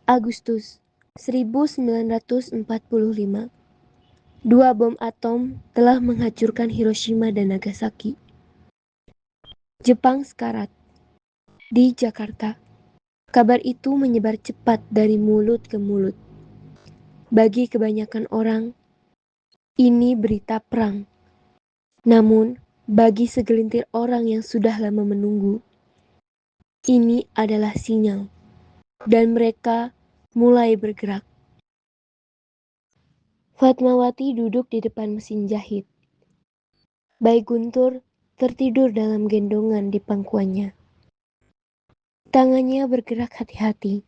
Agustus 1945. Dua bom atom telah menghancurkan Hiroshima dan Nagasaki. Jepang sekarat. Di Jakarta, kabar itu menyebar cepat dari mulut ke mulut. Bagi kebanyakan orang, ini berita perang. Namun, bagi segelintir orang yang sudah lama menunggu, ini adalah sinyal. Dan mereka mulai bergerak. Fatmawati duduk di depan mesin jahit. Bayi Guntur tertidur dalam gendongan di pangkuannya. Tangannya bergerak hati-hati,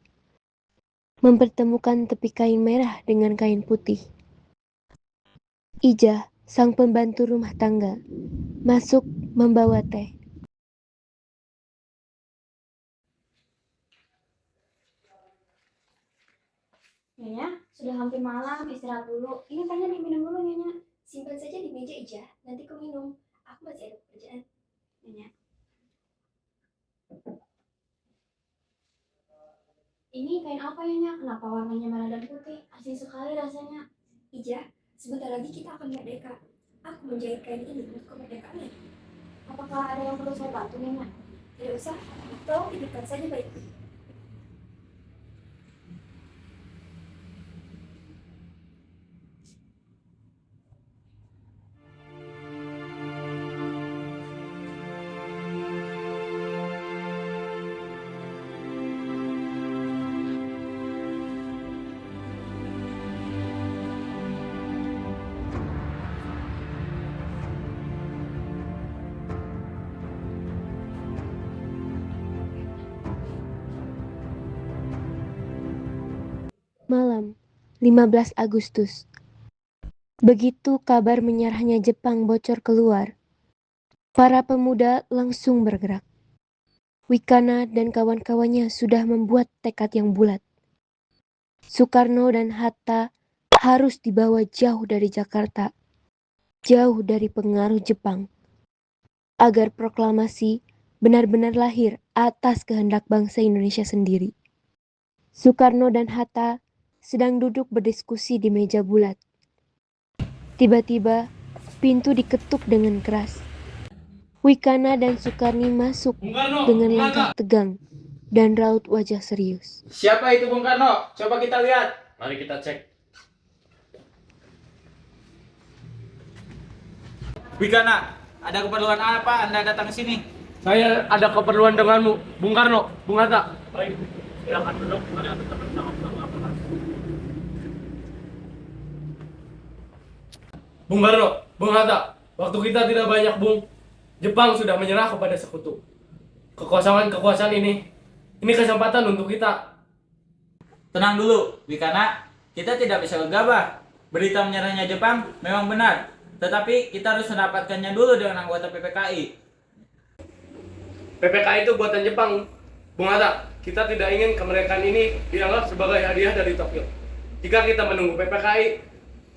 mempertemukan tepi kain merah dengan kain putih. Ija, sang pembantu rumah tangga, masuk membawa teh. Nyonya, sudah hampir malam, istirahat dulu. Ini tehnya diminum dulu, Nyonya. Simpan saja di meja, Ija. Nanti kau minum. Aku masih ada pekerjaan. Nyonya. Ini kain apa, Nyonya? Kenapa warnanya merah dan putih? Asing sekali rasanya. Ija, sebentar lagi kita akan merdeka. Aku menjahit kain ini untuk kemerdekaan. Apakah ada yang perlu saya bantu, Nyonya? Tidak usah, tolong titipkan saja baikku. Malam 15 Agustus. Begitu kabar menyerahnya Jepang bocor keluar, para pemuda langsung bergerak. Wikana dan kawan-kawannya sudah membuat tekad yang bulat. Soekarno dan Hatta harus dibawa jauh dari Jakarta, jauh dari pengaruh Jepang, agar proklamasi benar-benar lahir atas kehendak bangsa Indonesia sendiri. Soekarno dan Hatta sedang duduk berdiskusi di meja bulat. Tiba-tiba, pintu diketuk dengan keras. Wikana dan Sukarni masuk dengan langkah tegang dan raut wajah serius. Siapa itu Bung Karno? Coba kita lihat. Mari kita cek. Wikana, ada keperluan apa Anda datang ke sini? Saya ada keperluan denganmu, Bung Karno, Bung Hatta. Baik, silakan duduk. Bung Karno, Bung Hatta, waktu kita tidak banyak, Bung. Jepang sudah menyerah kepada sekutu. Kekuasaan ini kesempatan untuk kita. Tenang dulu, Wikana. Kita tidak bisa gegabah. Berita menyerahnya Jepang memang benar, tetapi kita harus mendapatkannya dulu dengan anggota PPKI. PPKI itu buatan Jepang, Bung Hatta. Kita tidak ingin kemerdekaan ini dianggap sebagai hadiah dari Tokyo. Jika kita menunggu PPKI,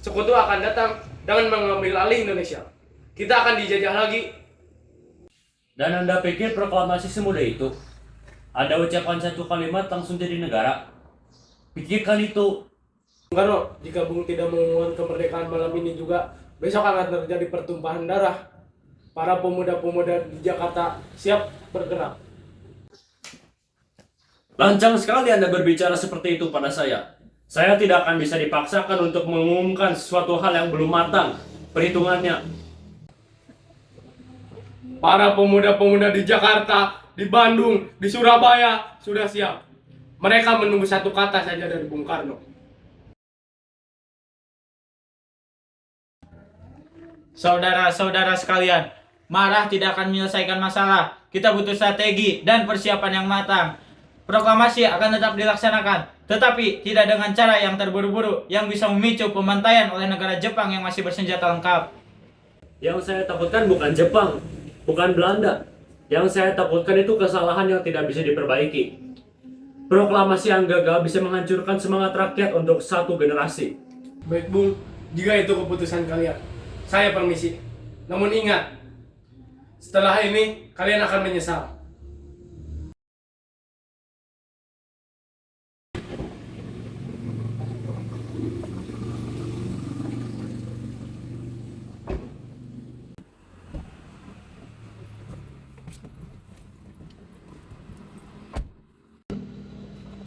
sekutu akan datang dengan mengambil alih Indonesia. Kita akan dijajah lagi. Dan Anda pikir proklamasi semudah itu? Ada ucapan satu kalimat langsung jadi negara? Pikirkan itu. Bung Karno, jika Bung tidak mengumumkan kemerdekaan malam ini juga, besok akan terjadi pertumpahan darah. Para pemuda-pemuda di Jakarta siap bergerak. Lancang sekali Anda berbicara seperti itu pada saya. Saya tidak akan bisa dipaksakan untuk mengumumkan sesuatu hal yang belum matang perhitungannya. Para pemuda-pemuda di Jakarta, di Bandung, di Surabaya sudah siap. Mereka menunggu satu kata saja dari Bung Karno. Saudara-saudara sekalian, marah tidak akan menyelesaikan masalah. Kita butuh strategi dan persiapan yang matang. Proklamasi akan tetap dilaksanakan, tetapi tidak dengan cara yang terburu-buru yang bisa memicu pembantaian oleh negara Jepang yang masih bersenjata lengkap. Yang saya takutkan bukan Jepang, bukan Belanda. Yang saya takutkan itu kesalahan yang tidak bisa diperbaiki. Proklamasi yang gagal bisa menghancurkan semangat rakyat untuk satu generasi. Baik Bung, jika itu keputusan kalian, saya permisi. Namun ingat, setelah ini kalian akan menyesal.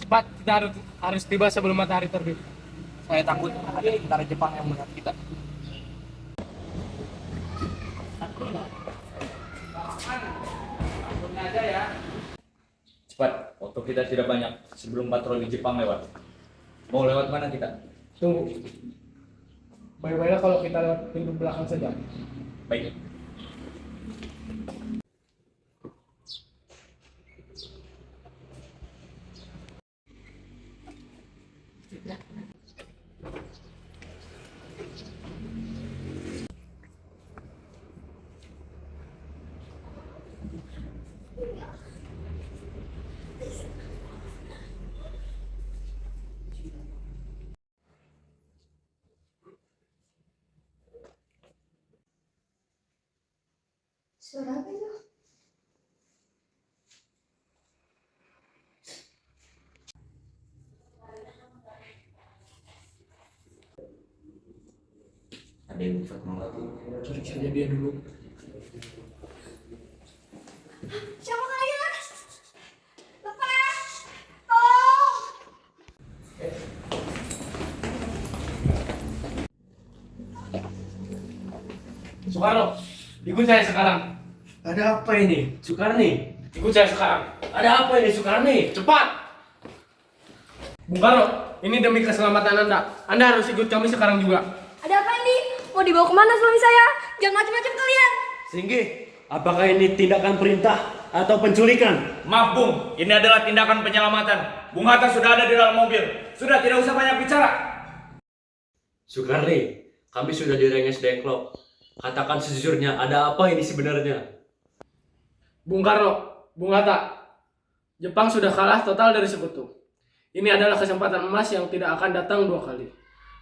Cepat, kita harus tiba sebelum matahari terbit. Saya takut ada tentara Jepang yang melihat kita. Cepat, waktu kita tidak banyak sebelum patroli Jepang lewat. Mau lewat mana kita? Tunggu. Baik-baiklah kalau kita lewat pintu belakang saja. Baik. Suara apa itu? Ada yang bisa membantu. Cari saja dia dulu. Siapa kalian? Lepas! Tolong! Soekarno, ikut saya sekarang. Ada apa ini, Sukarni? Ikut saya sekarang. Ada apa ini, Sukarni? Cepat! Bung Karno, ini demi keselamatan Anda. Anda harus ikut kami sekarang juga. Ada apa ini? Mau dibawa kemana suami saya? Jangan macam-macam kalian! Singgi, apakah ini tindakan perintah atau penculikan? Maaf Bung, ini adalah tindakan penyelamatan. Bung Hatta sudah ada di dalam mobil. Sudah, tidak usah banyak bicara. Sukarni, kami sudah di Renges Dengklok. Katakan sejujurnya, ada apa ini sebenarnya? Bung Karno, Bung Hatta, Jepang sudah kalah total dari sekutu. Ini adalah kesempatan emas yang tidak akan datang dua kali.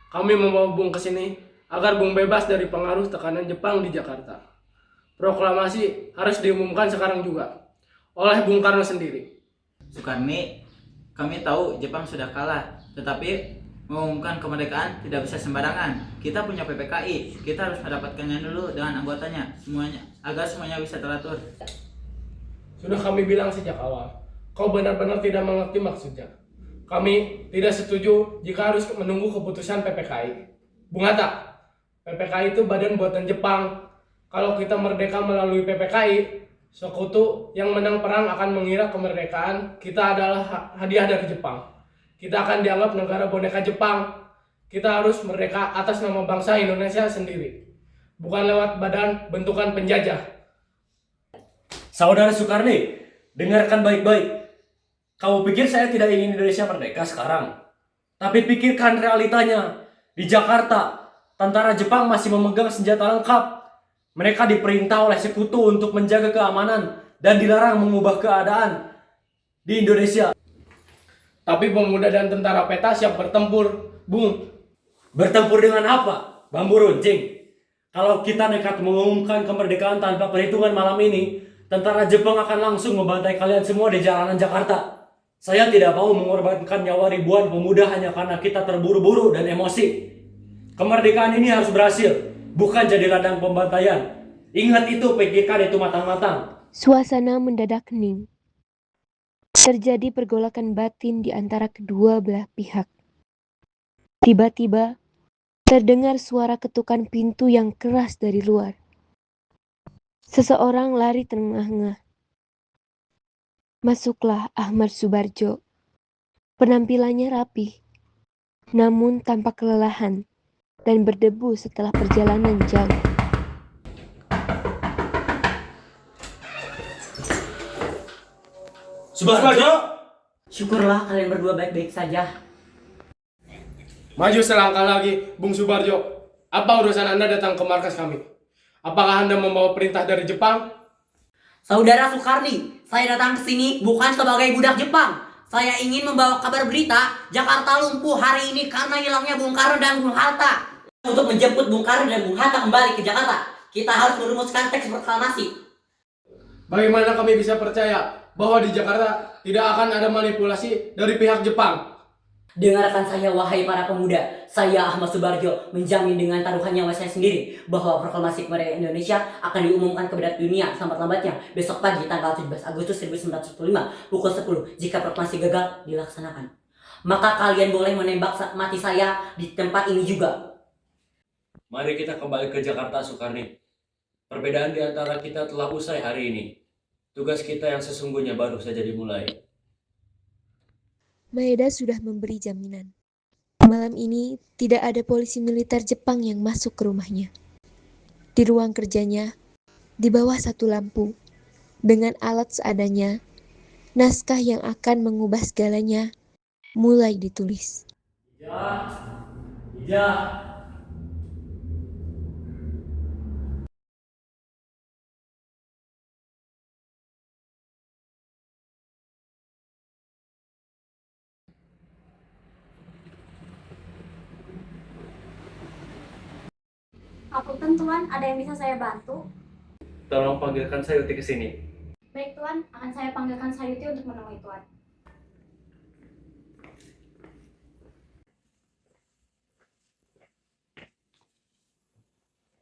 Kami membawa Bung ke sini agar Bung bebas dari pengaruh tekanan Jepang di Jakarta. Proklamasi harus diumumkan sekarang juga oleh Bung Karno sendiri. Sukarni, kami tahu Jepang sudah kalah, tetapi mengumumkan kemerdekaan tidak bisa sembarangan. Kita punya PPKI, kita harus mendapatkannya dulu dengan anggotanya, semuanya agar semuanya bisa teratur. Sudah kami bilang sejak awal, kau benar-benar tidak mengerti maksudnya. Kami tidak setuju jika harus menunggu keputusan PPKI. Bung Hatta, PPKI itu badan buatan Jepang. Kalau kita merdeka melalui PPKI, sekutu yang menang perang akan mengira kemerdekaan kita adalah hadiah dari Jepang. Kita akan dianggap negara boneka Jepang. Kita harus merdeka atas nama bangsa Indonesia sendiri, bukan lewat badan bentukan penjajah. Saudara Sukarni, dengarkan baik-baik. Kamu pikir saya tidak ingin Indonesia merdeka sekarang? Tapi pikirkan realitanya. Di Jakarta, tentara Jepang masih memegang senjata lengkap. Mereka diperintah oleh sekutu untuk menjaga keamanan dan dilarang mengubah keadaan di Indonesia. Tapi pemuda dan tentara peta siap bertempur, Bung. Bertempur dengan apa? Bambu runcing. Kalau kita nekat mengumumkan kemerdekaan tanpa perhitungan malam ini, tentara Jepang akan langsung membantai kalian semua di jalanan Jakarta. Saya tidak mau mengorbankan nyawa ribuan pemuda hanya karena kita terburu-buru dan emosi. Kemerdekaan ini harus berhasil, bukan jadi ladang pembantaian. Ingat itu, pikirkan itu matang-matang. Suasana mendadak hening. Terjadi pergolakan batin di antara kedua belah pihak. Tiba-tiba, terdengar suara ketukan pintu yang keras dari luar. Seseorang lari terengah-engah. Masuklah Ahmad Subarjo. Penampilannya rapih, namun tampak kelelahan dan berdebu setelah perjalanan jauh. Subarjo! Syukurlah kalian berdua baik-baik saja. Maju selangkah lagi, Bung Subarjo. Apa urusan Anda datang ke markas kami? Apakah Anda membawa perintah dari Jepang? Saudara Sukarni, saya datang ke sini bukan sebagai budak Jepang. Saya ingin membawa kabar berita Jakarta lumpuh hari ini karena hilangnya Bung Karno dan Bung Hatta. Untuk menjemput Bung Karno dan Bung Hatta kembali ke Jakarta, kita harus merumuskan teks proklamasi. Bagaimana kami bisa percaya bahwa di Jakarta tidak akan ada manipulasi dari pihak Jepang? Dengarkan saya wahai para pemuda, saya Ahmad Subarjo menjamin dengan taruhan nyawa saya sendiri bahwa proklamasi kemerdekaan Indonesia akan diumumkan kepada dunia selambat-lambatnya besok pagi tanggal 17 Agustus 1945 pukul 10 jika proklamasi gagal dilaksanakan. Maka kalian boleh menembak mati saya di tempat ini juga. Mari kita kembali ke Jakarta, Soekarni. Perbedaan di antara kita telah usai hari ini. Tugas kita yang sesungguhnya baru saja dimulai. Maeda sudah memberi jaminan. Malam ini tidak ada polisi militer Jepang yang masuk ke rumahnya. Di ruang kerjanya, di bawah satu lampu, dengan alat seadanya, naskah yang akan mengubah segalanya mulai ditulis. Ija. Apunten Tuan, ada yang bisa saya bantu? Tolong panggilkan Sayuti ke sini. Baik Tuan, akan saya panggilkan Sayuti untuk menemui Tuan.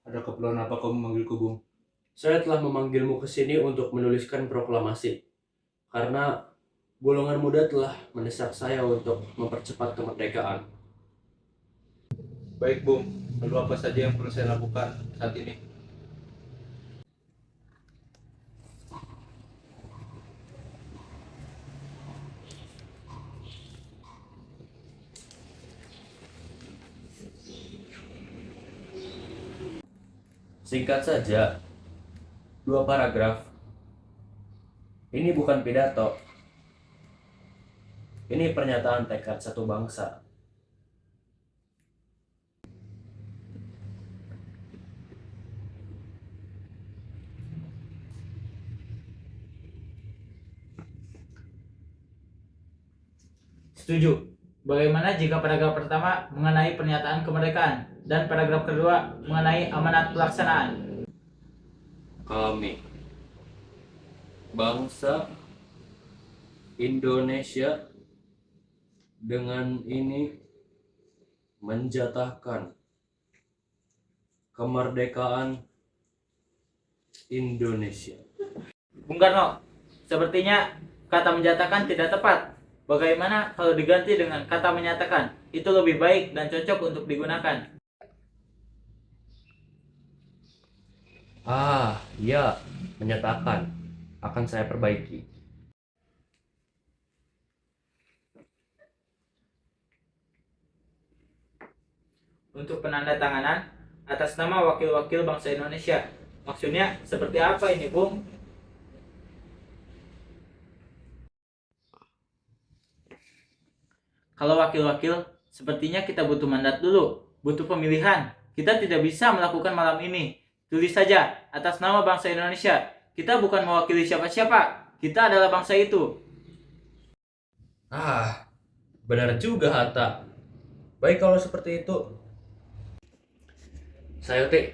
Ada keperluan apa kamu memanggilku, Bung? Saya telah memanggilmu ke sini untuk menuliskan proklamasi. Karena golongan muda telah mendesak saya untuk mempercepat kemerdekaan. Baik, Bung. Lalu apa saja yang perlu saya lakukan saat ini? Singkat saja, 2 paragraf. Ini bukan pidato. Ini pernyataan tekad satu bangsa. Setuju. Bagaimana jika paragraf pertama mengenai pernyataan kemerdekaan dan paragraf kedua mengenai amanat pelaksanaan? Kami, bangsa Indonesia, dengan ini menjatahkan kemerdekaan Indonesia. Bung Karno, sepertinya kata menjatakan tidak tepat. Bagaimana kalau diganti dengan kata menyatakan? Itu lebih baik dan cocok untuk digunakan. Ya, menyatakan. Akan saya perbaiki. Untuk penandatanganan atas nama wakil-wakil bangsa Indonesia. Maksudnya seperti apa ini, Bung? Kalau wakil-wakil, sepertinya kita butuh mandat dulu, butuh pemilihan. Kita tidak bisa melakukan malam ini. Tulis saja, atas nama bangsa Indonesia. Kita bukan mewakili siapa-siapa, kita adalah bangsa itu. Benar juga, Hatta. Baik kalau seperti itu. Sayuti,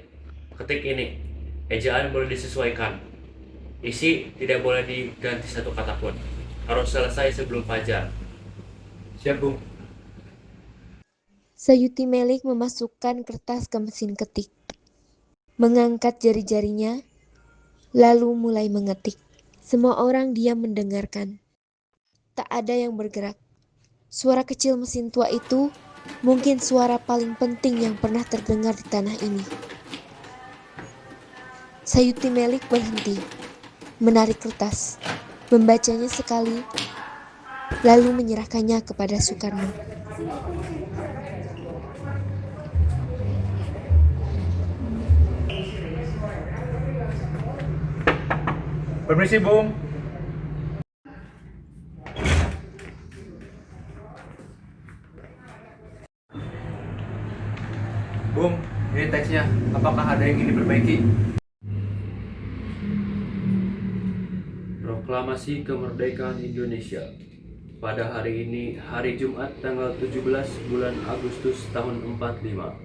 ketik ini. Ejaan boleh disesuaikan. Isi tidak boleh diganti satu kata pun. Harus selesai sebelum fajar. Siap, Bung. Sayuti Melik memasukkan kertas ke mesin ketik. Mengangkat jari-jarinya, lalu mulai mengetik. Semua orang diam mendengarkan. Tak ada yang bergerak. Suara kecil mesin tua itu mungkin suara paling penting yang pernah terdengar di tanah ini. Sayuti Melik berhenti, menarik kertas, membacanya sekali, lalu menyerahkannya kepada Soekarno. Permisi, Bung. Bung, ini teksnya. Apakah ada yang ingin diperbaiki? Proklamasi Kemerdekaan Indonesia. Pada hari ini, hari Jumat tanggal 17 bulan Agustus tahun 45.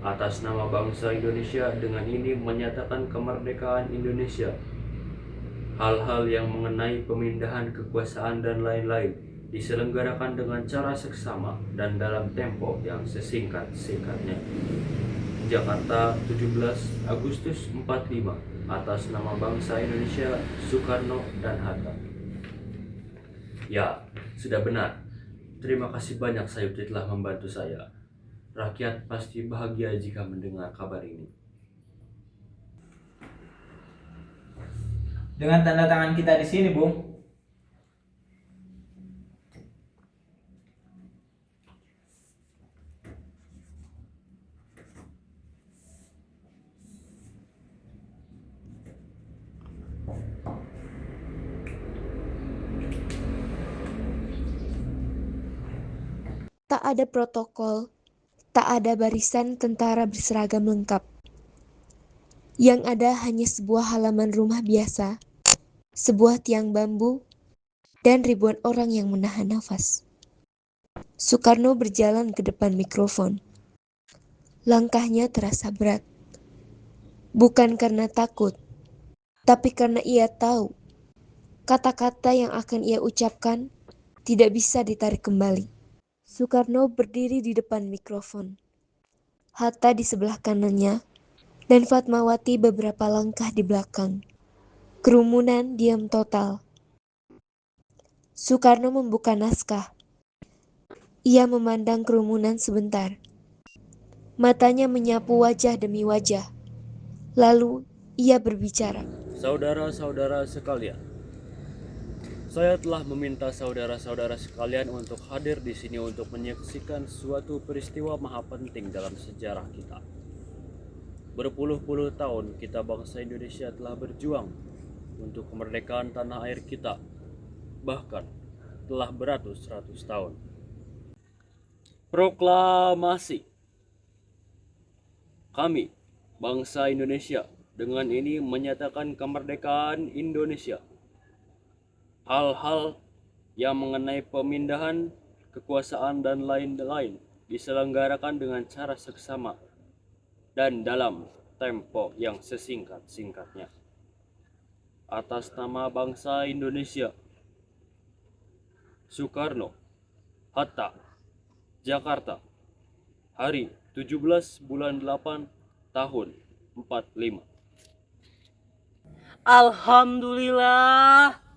Atas nama bangsa Indonesia, dengan ini menyatakan kemerdekaan Indonesia. Hal-hal yang mengenai pemindahan kekuasaan dan lain-lain diselenggarakan dengan cara seksama dan dalam tempo yang sesingkat-singkatnya. Jakarta, 17 Agustus 45, atas nama bangsa Indonesia, Soekarno dan Hatta. Ya, sudah benar. Terima kasih banyak Sayuti telah membantu saya. Rakyat pasti bahagia jika mendengar kabar ini. Dengan tanda tangan kita di sini, Bung. Tak ada protokol, tak ada barisan tentara berseragam lengkap. Yang ada hanya sebuah halaman rumah biasa, sebuah tiang bambu, dan ribuan orang yang menahan nafas. Soekarno berjalan ke depan mikrofon. Langkahnya terasa berat. Bukan karena takut, tapi karena ia tahu kata-kata yang akan ia ucapkan tidak bisa ditarik kembali. Soekarno berdiri di depan mikrofon. Hatta di sebelah kanannya, dan Fatmawati beberapa langkah di belakang. Kerumunan diam total. Soekarno membuka naskah. Ia memandang kerumunan sebentar. Matanya menyapu wajah demi wajah. Lalu ia berbicara. Saudara-saudara sekalian, saya telah meminta saudara-saudara sekalian untuk hadir di sini untuk menyaksikan suatu peristiwa maha penting dalam sejarah kita. Berpuluh-puluh tahun kita bangsa Indonesia telah berjuang untuk kemerdekaan tanah air kita, bahkan telah beratus-ratus tahun. Proklamasi. Kami, bangsa Indonesia, dengan ini menyatakan kemerdekaan Indonesia. Hal-hal yang mengenai pemindahan kekuasaan dan lain-lain diselenggarakan dengan cara seksama dan dalam tempo yang sesingkat-singkatnya. Atas nama bangsa Indonesia, Soekarno, Hatta, Jakarta, hari 17 bulan 8 tahun 45. Alhamdulillah.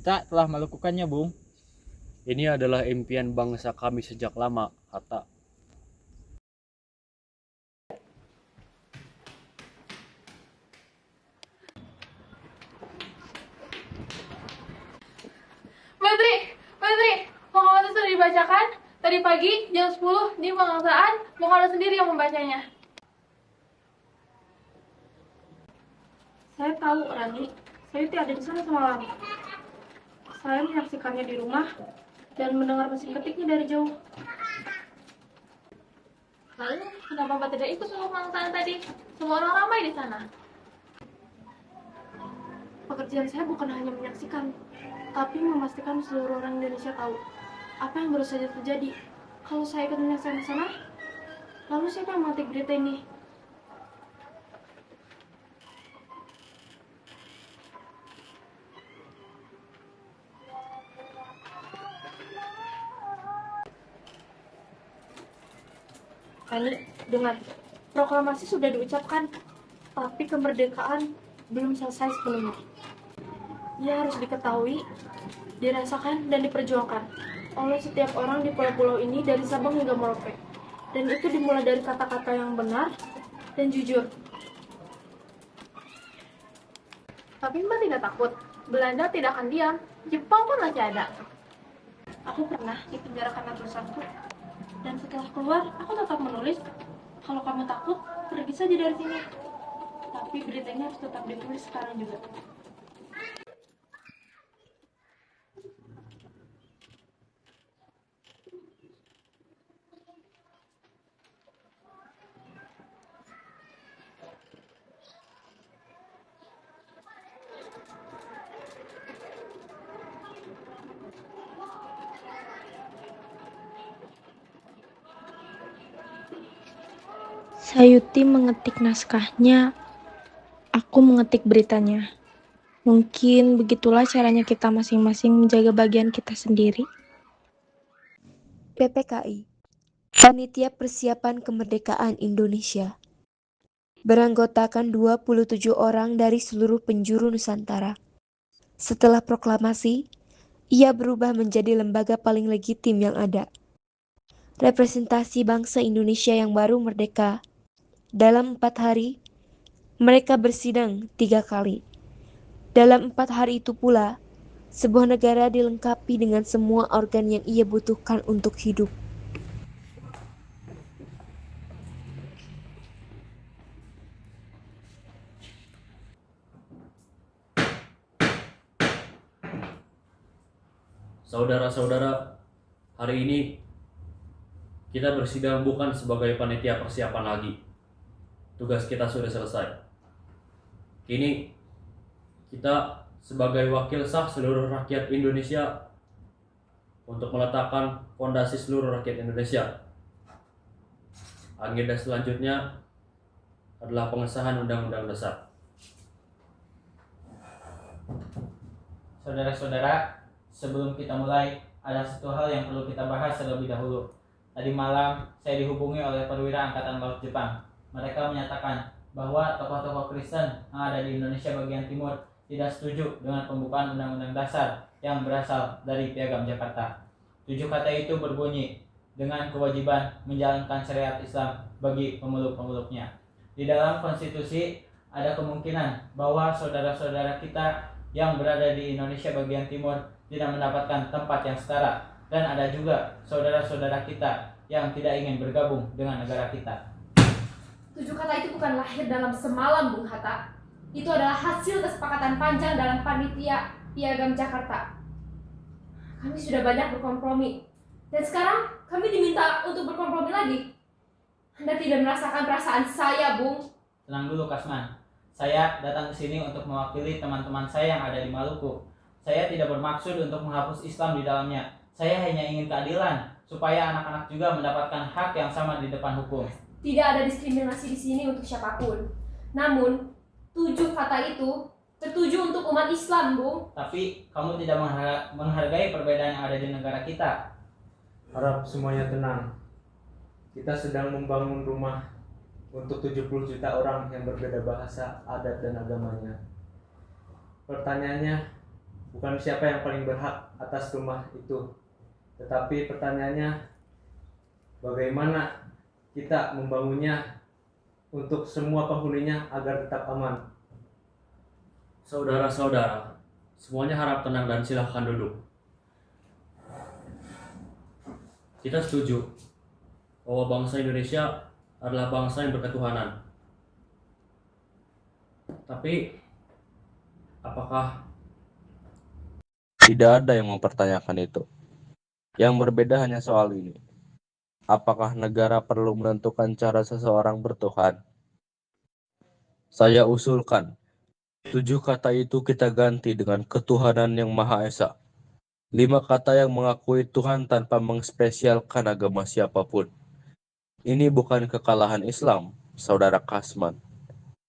Kita telah melakukannya, Bung. Ini adalah impian bangsa kami sejak lama, Hatta. Menteri, pengawasan sudah dibacakan. Tadi pagi jam 10 di pengawasan, Bung sendiri yang membacanya. Saya tahu, Rani. Saya tidak ada di sana semalam. Saya menyaksikannya di rumah dan mendengar mesin ketiknya dari jauh. Lalu, kenapa Mbak tidak ikut semua pengawasan tadi? Semua orang ramai di sana. Pekerjaan saya bukan hanya menyaksikan, tapi memastikan seluruh orang Indonesia tahu apa yang baru saja terjadi. Kalau saya ikut menyaksikan di sana, lalu siapa yang mengetik berita ini? Rani, dengar, proklamasi sudah diucapkan, tapi kemerdekaan belum selesai sepenuhnya. Ia harus diketahui, dirasakan, dan diperjuangkan oleh setiap orang di pulau-pulau ini dari Sabang hingga Merauke. Dan itu dimulai dari kata-kata yang benar dan jujur. Tapi Mbak tidak takut, Belanda tidak akan diam, Jepang pun masih ada. Aku pernah dipenjara karena tulisanku. Dan setelah keluar, aku tetap menulis. Kalau kamu takut, pergi saja dari sini. Tapi beritanya harus tetap ditulis sekarang juga. Sayuti mengetik naskahnya, aku mengetik beritanya. Mungkin begitulah caranya kita masing-masing menjaga bagian kita sendiri. PPKI, Panitia Persiapan Kemerdekaan Indonesia, beranggotakan 27 orang dari seluruh penjuru Nusantara. Setelah proklamasi, ia berubah menjadi lembaga paling legitim yang ada. Representasi bangsa Indonesia yang baru merdeka. Dalam 4 hari, mereka bersidang 3 kali. Dalam 4 hari itu pula, sebuah negara dilengkapi dengan semua organ yang ia butuhkan untuk hidup. Saudara-saudara, hari ini kita bersidang bukan sebagai panitia persiapan lagi. Tugas kita sudah selesai. Kini kita sebagai wakil sah seluruh rakyat Indonesia untuk meletakkan fondasi seluruh rakyat Indonesia. Agenda selanjutnya adalah pengesahan Undang-Undang Dasar. Saudara-saudara, sebelum kita mulai, ada satu hal yang perlu kita bahas terlebih dahulu. Tadi malam, saya dihubungi oleh perwira Angkatan Laut Jepang. Mereka menyatakan bahwa tokoh-tokoh Kristen yang ada di Indonesia bagian timur tidak setuju dengan pembukaan Undang-Undang Dasar yang berasal dari Piagam Jakarta. 7 kata itu berbunyi, dengan kewajiban menjalankan syariat Islam bagi pemeluk-pemeluknya. Di dalam konstitusi ada kemungkinan bahwa saudara-saudara kita yang berada di Indonesia bagian timur tidak mendapatkan tempat yang setara, dan ada juga saudara-saudara kita yang tidak ingin bergabung dengan negara kita. 7 kata itu bukan lahir dalam semalam, Bung Hatta. Itu adalah hasil kesepakatan panjang dalam panitia Piagam Jakarta. Kami sudah banyak berkompromi, dan sekarang kami diminta untuk berkompromi lagi. Anda tidak merasakan perasaan saya, Bung. Tenang dulu, Kasman. Saya datang ke sini untuk mewakili teman-teman saya yang ada di Maluku. Saya tidak bermaksud untuk menghapus Islam di dalamnya. Saya hanya ingin keadilan, supaya anak-anak juga mendapatkan hak yang sama di depan hukum. Tidak ada diskriminasi di sini untuk siapapun. Namun, 7 kata itu tertuju untuk umat Islam, Bung. Tapi kamu tidak menghargai perbedaan yang ada di negara kita. Harap semuanya tenang. Kita sedang membangun rumah untuk 70 juta orang yang berbeda bahasa, adat, dan agamanya. Pertanyaannya bukan siapa yang paling berhak atas rumah itu, tetapi pertanyaannya bagaimana kita membangunnya untuk semua penghuninya agar tetap aman. Saudara-saudara, semuanya harap tenang dan silahkan duduk. Kita setuju bahwa bangsa Indonesia adalah bangsa yang berketuhanan. Tapi, apakah tidak ada yang mempertanyakan itu? Yang berbeda hanya soal ini. Apakah negara perlu menentukan cara seseorang bertuhan? Saya usulkan 7 kata itu kita ganti dengan ketuhanan yang Maha Esa. 5 kata yang mengakui Tuhan tanpa mengspesialkan agama siapapun. Ini bukan kekalahan Islam, Saudara Kasman.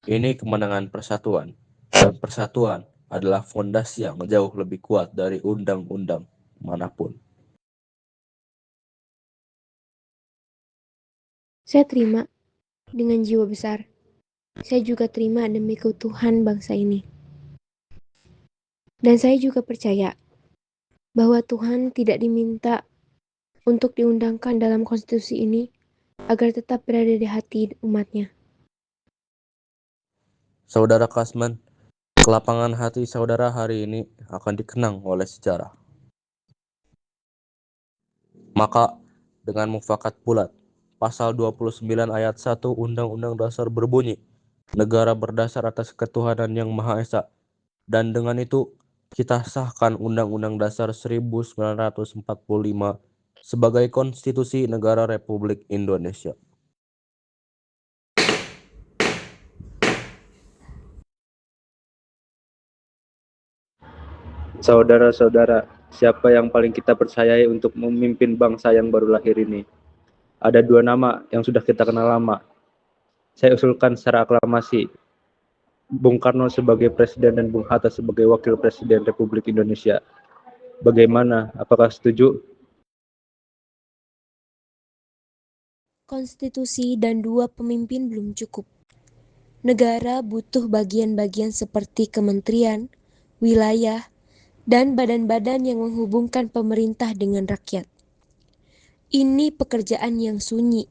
Ini kemenangan persatuan. Dan persatuan adalah fondasi yang jauh lebih kuat dari undang-undang manapun. Saya terima dengan jiwa besar. Saya juga terima demi keutuhan bangsa ini. Dan saya juga percaya bahwa Tuhan tidak diminta untuk diundangkan dalam konstitusi ini agar tetap berada di hati umatnya. Saudara Kasman, kelapangan hati saudara hari ini akan dikenang oleh sejarah. Maka, dengan mufakat bulat, pasal 29 ayat 1 Undang-Undang Dasar berbunyi, negara berdasar atas ketuhanan yang Maha Esa, dan dengan itu kita sahkan Undang-Undang Dasar 1945 sebagai konstitusi negara Republik Indonesia. Saudara-saudara, siapa yang paling kita percayai untuk memimpin bangsa yang baru lahir ini? Ada 2 nama yang sudah kita kenal lama. Saya usulkan secara aklamasi Bung Karno sebagai presiden dan Bung Hatta sebagai wakil presiden Republik Indonesia. Bagaimana? Apakah setuju? Konstitusi dan 2 pemimpin belum cukup. Negara butuh bagian-bagian seperti kementerian, wilayah, dan badan-badan yang menghubungkan pemerintah dengan rakyat. Ini pekerjaan yang sunyi,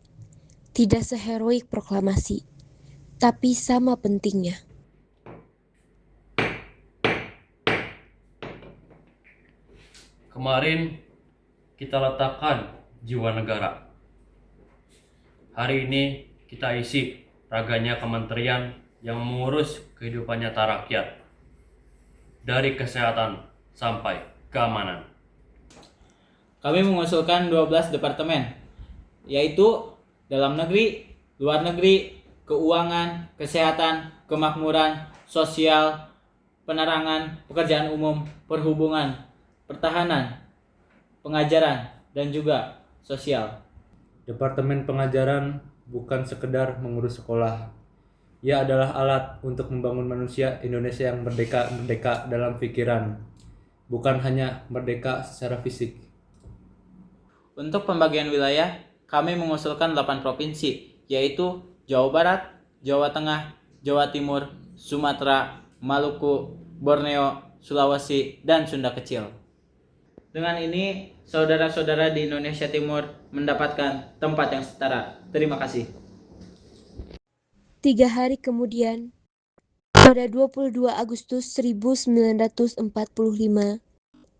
tidak seheroik proklamasi, tapi sama pentingnya. Kemarin kita letakkan jiwa negara. Hari ini kita isi raganya kementerian yang mengurus kehidupan nyata rakyat. Dari kesehatan sampai keamanan. Kami mengusulkan 12 departemen, yaitu dalam negeri, luar negeri, keuangan, kesehatan, kemakmuran, sosial, penerangan, pekerjaan umum, perhubungan, pertahanan, pengajaran, dan juga sosial. Departemen Pengajaran bukan sekedar mengurus sekolah. Ia adalah alat untuk membangun manusia Indonesia yang merdeka dalam pikiran, bukan hanya merdeka secara fisik. Untuk pembagian wilayah, kami mengusulkan 8 provinsi, yaitu Jawa Barat, Jawa Tengah, Jawa Timur, Sumatera, Maluku, Borneo, Sulawesi, dan Sunda Kecil. Dengan ini, saudara-saudara di Indonesia Timur mendapatkan tempat yang setara. Terima kasih. 3 hari kemudian, pada 22 Agustus 1945,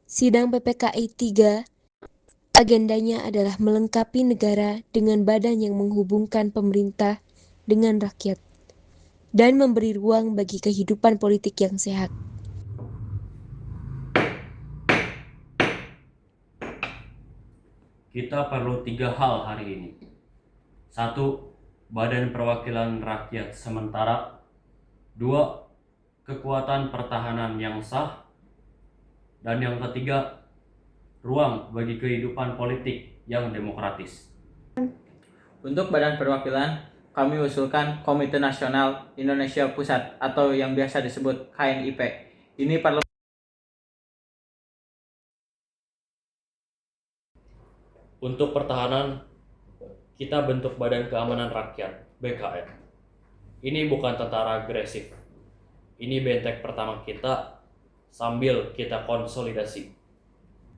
sidang PPKI 3, agendanya adalah melengkapi negara dengan badan yang menghubungkan pemerintah dengan rakyat, dan memberi ruang bagi kehidupan politik yang sehat. Kita perlu 3 hal hari ini. 1. Badan Perwakilan Rakyat Sementara. 2. Kekuatan pertahanan yang sah. Dan yang ketiga, ruang bagi kehidupan politik yang demokratis. Untuk Badan Perwakilan, kami usulkan Komite Nasional Indonesia Pusat atau yang biasa disebut KNIP. Ini perlu. Untuk pertahanan, kita bentuk Badan Keamanan Rakyat, BKR. Ini bukan tentara agresif. Ini benteng pertama kita sambil kita konsolidasi.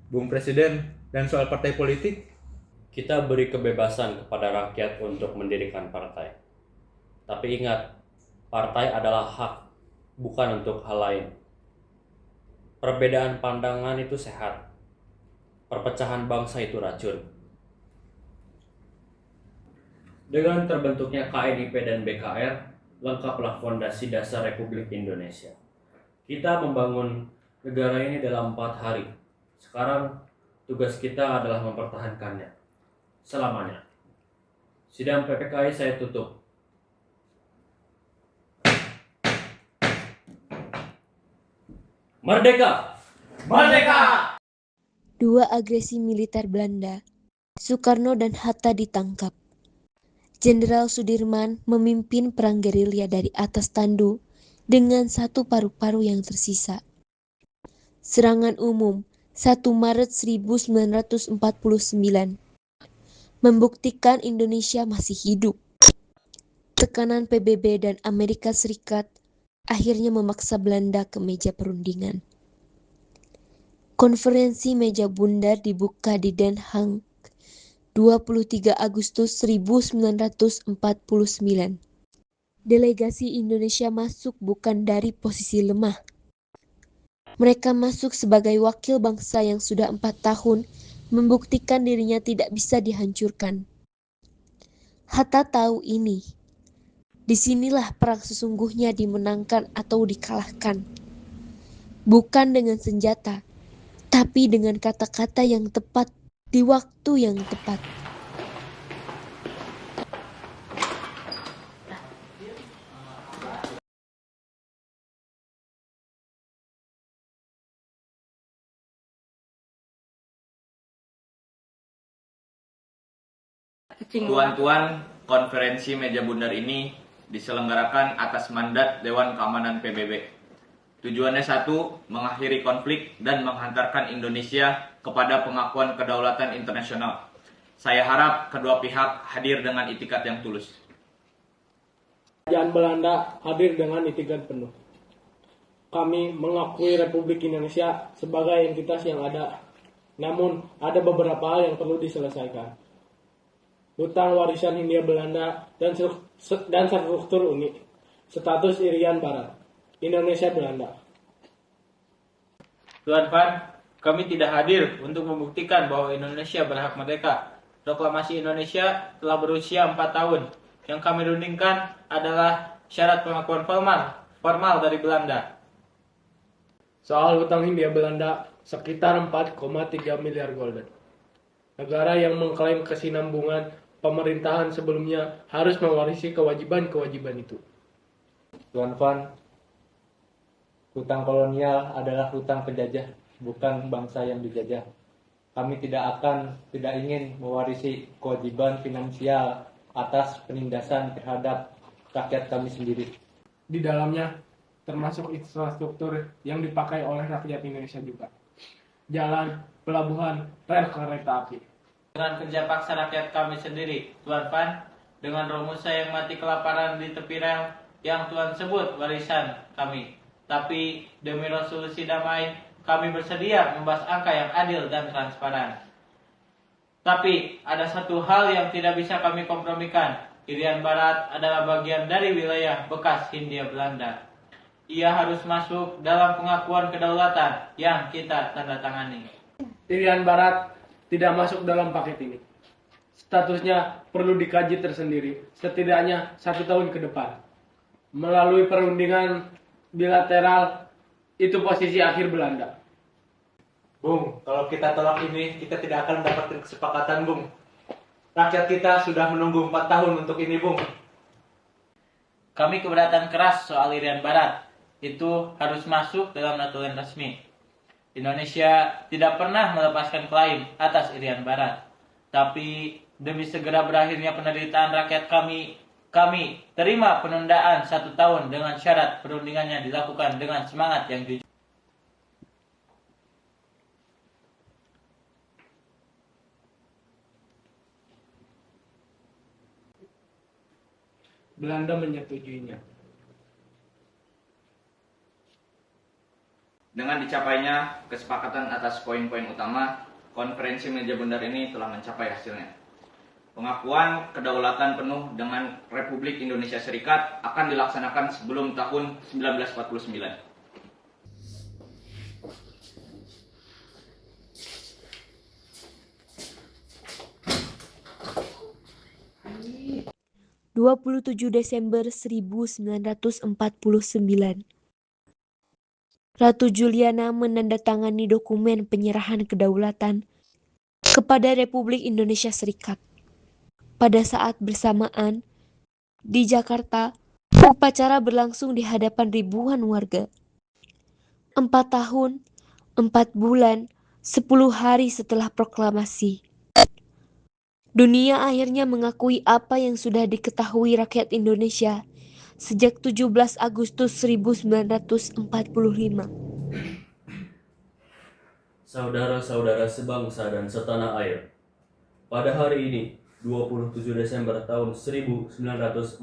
Bung Presiden, dan soal partai politik, kita beri kebebasan kepada rakyat untuk mendirikan partai. Tapi ingat, partai adalah hak, bukan untuk hal lain. Perbedaan pandangan itu sehat. Perpecahan bangsa itu racun. Dengan terbentuknya KNIP dan BKR, lengkaplah fondasi dasar Republik Indonesia. Kita membangun negara ini dalam 4 hari. Sekarang, tugas kita adalah mempertahankannya selamanya. Sidang PPKI saya tutup. Merdeka! Merdeka! 2 agresi militer Belanda, Soekarno dan Hatta ditangkap. Jenderal Sudirman memimpin perang gerilya dari atas tandu dengan 1 paru-paru yang tersisa. Serangan umum 1 Maret 1949 membuktikan Indonesia masih hidup. Tekanan PBB dan Amerika Serikat akhirnya memaksa Belanda ke meja perundingan. Konferensi Meja Bundar dibuka di Den Haag 23 Agustus 1949. Delegasi Indonesia masuk bukan dari posisi lemah. Mereka masuk sebagai wakil bangsa yang sudah 4 tahun membuktikan dirinya tidak bisa dihancurkan. Hatta tahu ini. Disinilah perang sesungguhnya dimenangkan atau dikalahkan. Bukan dengan senjata, tapi dengan kata-kata yang tepat di waktu yang tepat. Tuan-tuan, konferensi Meja Bundar ini diselenggarakan atas mandat Dewan Keamanan PBB. Tujuannya satu, mengakhiri konflik dan menghantarkan Indonesia kepada pengakuan kedaulatan internasional. Saya harap kedua pihak hadir dengan itikat yang tulus. Kerajaan Belanda hadir dengan itikat penuh. Kami mengakui Republik Indonesia sebagai entitas yang ada. Namun, ada beberapa hal yang perlu diselesaikan. Hutang warisan Hindia Belanda dan struktur Uni. Status Irian Barat. Indonesia Belanda. Tuan Van, kami tidak hadir untuk membuktikan bahwa Indonesia berhak merdeka. Proklamasi Indonesia telah berusia 4 tahun. Yang kami rundingkan adalah syarat pengakuan formal dari Belanda. Soal hutang Hindia Belanda sekitar 4,3 miliar gulden. Negara yang mengklaim kesinambungan pemerintahan sebelumnya harus mewarisi kewajiban-kewajiban itu. Tuan Van, hutang kolonial adalah hutang penjajah, bukan bangsa yang dijajah. Kami tidak ingin mewarisi kewajiban finansial atas penindasan terhadap rakyat kami sendiri. Di dalamnya termasuk infrastruktur yang dipakai oleh rakyat Indonesia juga. Jalan, pelabuhan, rel kereta api. Dengan kerja paksa rakyat kami sendiri, Tuan Van, dengan Romusa yang mati kelaparan di tepi rel yang Tuan sebut warisan kami. Tapi demi resolusi damai, kami bersedia membahas angka yang adil dan transparan. Tapi ada satu hal yang tidak bisa kami kompromikan. Irian Barat adalah bagian dari wilayah bekas Hindia Belanda. Ia harus masuk dalam pengakuan kedaulatan yang kita tanda tangani. Irian Barat tidak masuk dalam paket ini. Statusnya perlu dikaji tersendiri, setidaknya 1 tahun ke depan. Melalui perundingan bilateral, itu posisi akhir Belanda. Bung, kalau kita tolak ini, kita tidak akan mendapatkan kesepakatan, Bung. Rakyat kita sudah menunggu 4 tahun untuk ini, Bung. Kami keberatan keras soal Irian Barat. Itu harus masuk dalam aturan resmi. Indonesia tidak pernah melepaskan klaim atas Irian Barat. Tapi demi segera berakhirnya penderitaan rakyat kami terima penundaan 1 tahun dengan syarat perundingannya dilakukan dengan semangat yang jujur. Belanda menyetujuinya. Dengan dicapainya kesepakatan atas poin-poin utama, konferensi meja bundar ini telah mencapai hasilnya. Pengakuan kedaulatan penuh dengan Republik Indonesia Serikat akan dilaksanakan sebelum tahun 1949. 27 Desember 1949. Ratu Juliana menandatangani dokumen penyerahan kedaulatan kepada Republik Indonesia Serikat. Pada saat bersamaan, di Jakarta, upacara berlangsung di hadapan ribuan warga. 4 tahun, 4 bulan, 10 hari setelah proklamasi, dunia akhirnya mengakui apa yang sudah diketahui rakyat Indonesia sejak 17 Agustus 1945. Saudara-saudara sebangsa dan setanah air, pada hari ini, 27 Desember tahun 1949,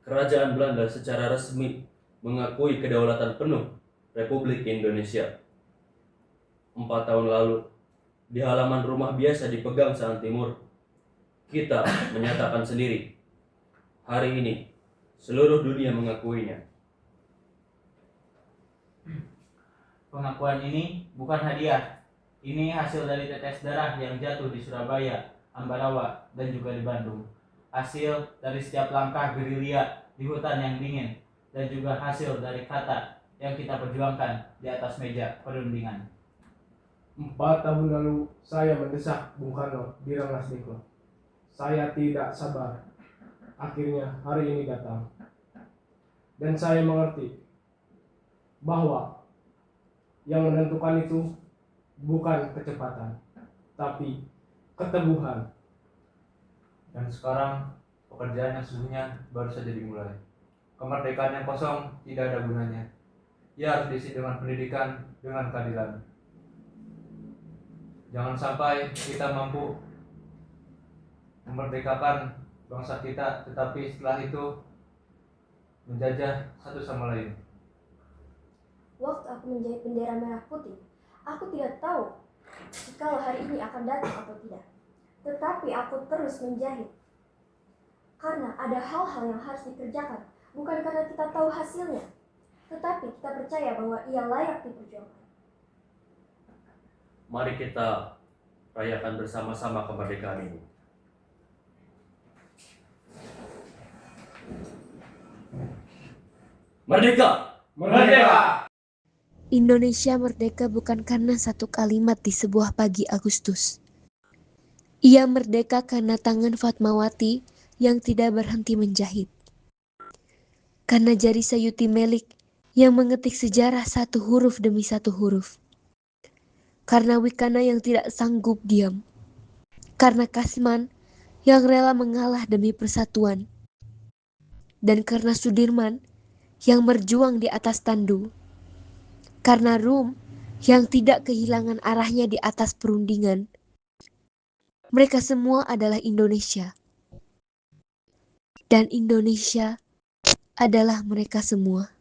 Kerajaan Belanda secara resmi mengakui kedaulatan penuh Republik Indonesia. 4 tahun lalu, di halaman rumah biasa di Pegangsaan Timur, kita menyatakan sendiri. Hari ini, seluruh dunia mengakuinya. Pengakuan ini bukan hadiah. Ini hasil dari tetes darah yang jatuh di Surabaya, Ambarawa, dan juga di Bandung. Hasil dari setiap langkah gerilya di hutan yang dingin, dan juga hasil dari kata yang kita perjuangkan di atas meja perundingan. 4 tahun lalu saya mendesak Bung Karno di Rengas Dengklok. Saya tidak sabar. Akhirnya hari ini datang. Dan saya mengerti bahwa yang menentukan itu bukan kecepatan, tapi keteguhan. Dan sekarang pekerjaan yang sesungguhnya baru saja dimulai. Kemerdekaan yang kosong tidak ada gunanya. Ia harus diisi dengan pendidikan, dengan keadilan. Jangan sampai kita mampu memerdekakan bangsa kita, tetapi setelah itu menjajah satu sama lain. Waktu aku menjahit bendera merah putih, aku tidak tahu kalau hari ini akan datang atau tidak. Tetapi aku terus menjahit. Karena ada hal-hal yang harus dikerjakan, bukan karena kita tahu hasilnya, tetapi kita percaya bahwa ia layak diperjuangkan. Mari kita rayakan bersama-sama kemerdekaan ini. Merdeka! Merdeka! Indonesia merdeka bukan karena satu kalimat di sebuah pagi Agustus. Ia merdeka karena tangan Fatmawati yang tidak berhenti menjahit. Karena jari Sayuti Melik yang mengetik sejarah satu huruf demi satu huruf. Karena Wikana yang tidak sanggup diam. Karena Kasman yang rela mengalah demi persatuan. Dan karena Sudirman yang berjuang di atas tandu. Karena Rum yang tidak kehilangan arahnya di atas perundingan. Mereka semua adalah Indonesia. Dan Indonesia adalah mereka semua.